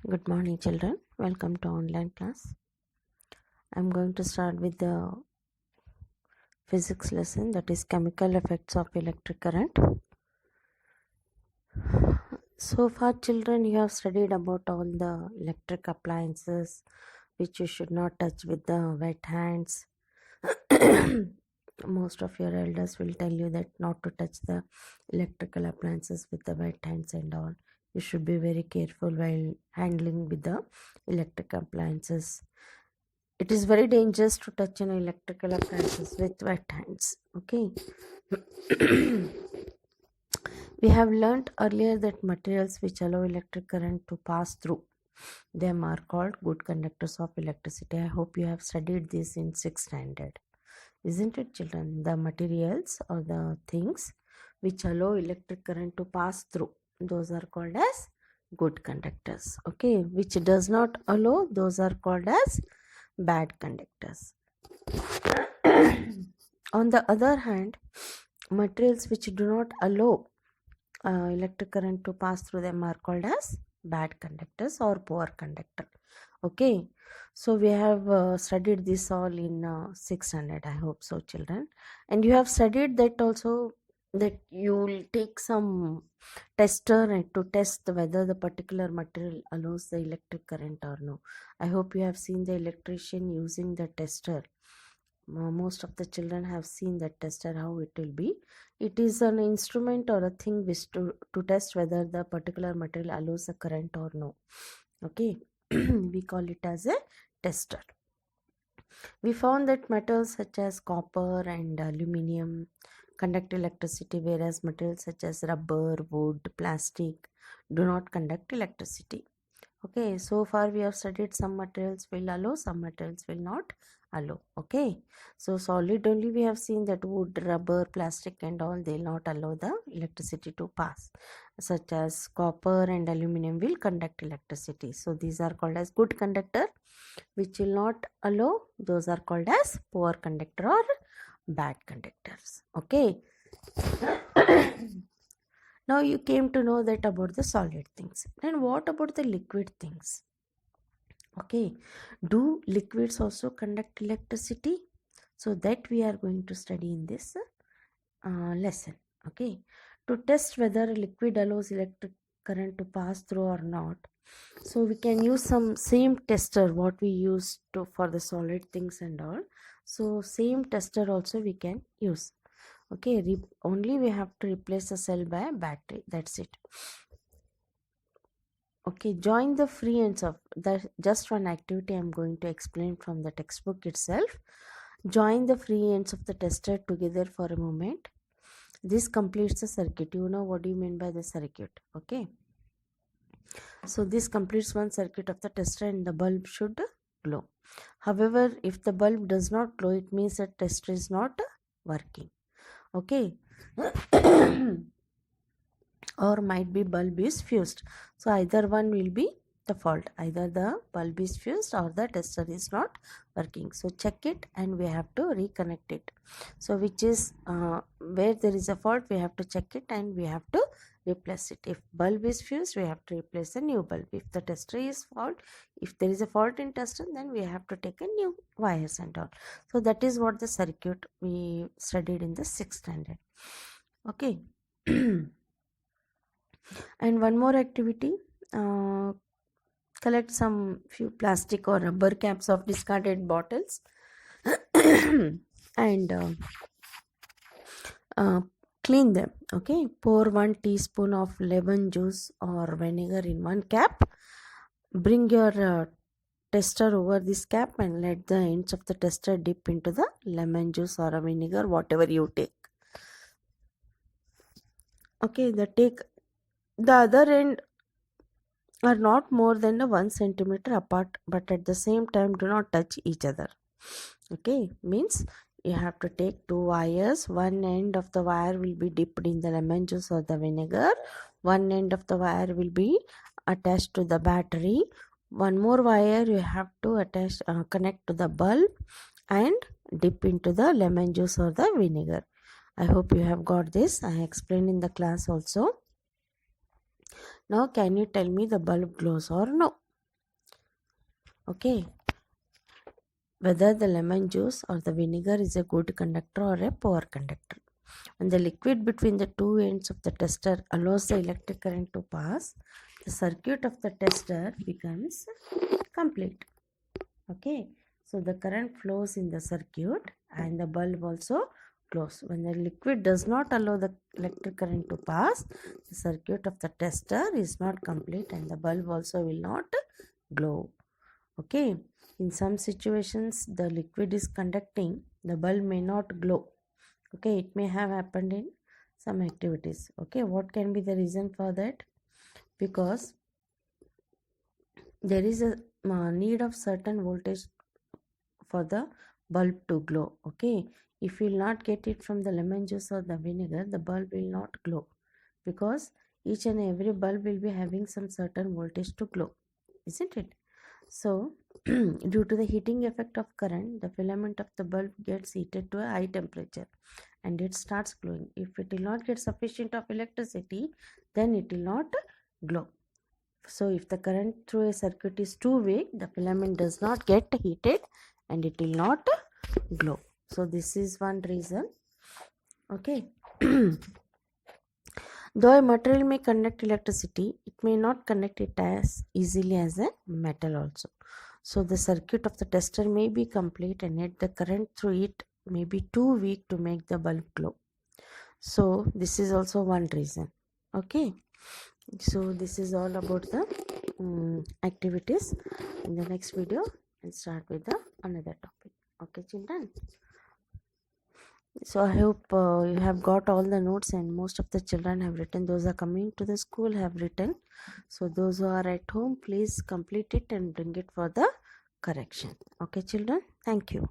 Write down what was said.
Good morning, children. Welcome to online class. I'm going to start with the physics lesson, that is chemical effects of electric current. So far, children, you have studied about all the electric appliances which you should not touch with the wet hands. Most of your elders will tell you that not to touch the electrical appliances with the wet hands and all. You should be very careful while handling with the electric appliances. It is very dangerous to touch an electrical appliances with wet hands. Okay. We have learnt earlier that materials which allow electric current to pass through them are called good conductors of electricity. I hope you have studied this in 6th standard. Isn't it, children? The materials or the things which allow electric current to pass through, those are called as good conductors. Okay. Which does not allow, those are called as bad conductors. On the other hand, materials which do not allow electric current to pass through them are called as bad conductors or poor conductor. Okay, so we have studied this all in 6th standard. I hope so, children. And you have studied that also, that you will take some tester and to test whether the particular material allows the electric current or no. I hope you have seen the electrician using the tester. Most of the children have seen that tester, how it will be. It is an instrument or a thing which to test whether the particular material allows a current or no. Okay. We call it as a tester. We found that metals such as copper and aluminum conduct electricity, whereas materials such as rubber, wood, plastic do not conduct electricity. Okay, so far we have studied some materials will allow, some materials will not allow. Okay, so solid only we have seen that wood, rubber, plastic and all, they will not allow the electricity to pass, such as copper and aluminum will conduct electricity. So these are called as good conductor. Which will not allow, those are called as poor conductor or bad conductors. Okay. Now you came to know that about the solid things. Then what about the liquid things? Okay, do liquids also conduct electricity? So that we are going to study in this lesson. Okay, to test whether a liquid allows electric current to pass through or not, so we can use some same tester what we used to for the solid things and all. So same tester also we can use. Okay, only we have to replace the cell by a battery, that's it. Okay, join the free ends of that. Just one activity I'm going to explain from the textbook itself. Join the free ends of the tester together for a moment. This completes the circuit. You know what do you mean by the circuit? Okay, so this completes one circuit of the tester and the bulb should glow. However, if the bulb does not glow, it means that tester is not working. Okay. Or might be bulb is fused. So either one will be the fault. Either the bulb is fused or the tester is not working. So check it and we have to reconnect it. So which is where there is a fault, we have to check it and we have to replace it. If bulb is fused, we have to replace a new bulb. If the tester is fault, if there is a fault in tester, then we have to take a new wires and all. So that is what the circuit we studied in the 6th standard. Okay. And one more activity, collect some few plastic or rubber caps of discarded bottles and clean them. Okay, pour 1 teaspoon of lemon juice or vinegar in one cap. Bring your tester over this cap and let the ends of the tester dip into the lemon juice or a vinegar, whatever you take. Okay, the other end are not more than 1 centimeter apart, but at the same time do not touch each other. Okay, means you have to take 2 wires. One end of the wire will be dipped in the lemon juice or the vinegar. One end of the wire will be attached to the battery. One more wire you have to connect to the bulb and dip into the lemon juice or the vinegar. I hope you have got this. I explained in the class also. Now can you tell me the bulb glows or no? Okay, whether the lemon juice or the vinegar is a good conductor or a poor conductor. When the liquid between the two ends of the tester allows the electric current to pass, the circuit of the tester becomes complete. Okay, so the current flows in the circuit and the bulb also glows. When the liquid does not allow the electric current to pass, the circuit of the tester is not complete and the bulb also will not glow. Okay, in some situations the liquid is conducting, the bulb may not glow. Okay, it may have happened in some activities. Okay, what can be the reason for that? Because there is a need of certain voltage for the bulb to glow. Okay, if you will not get it from the lemon juice or the vinegar, the bulb will not glow, because each and every bulb will be having some certain voltage to glow, isn't it? So due to the heating effect of current, the filament of the bulb gets heated to a high temperature and it starts glowing. If it will not get sufficient of electricity, then it will not glow. So if the current through a circuit is too weak, the filament does not get heated and it will not glow. So this is one reason. Okay. Though a material may conduct electricity, it may not conduct it as easily as a metal also. So the circuit of the tester may be complete and yet the current through it may be too weak to make the bulb glow. So this is also one reason. Okay, so this is all about the activities. In the next video I'll start with the another topic. Okay children, so I hope you have got all the notes and most of the children have written. Those are coming to the school have written. So those who are at home, please complete it and bring it for the correction. Okay children, thank you.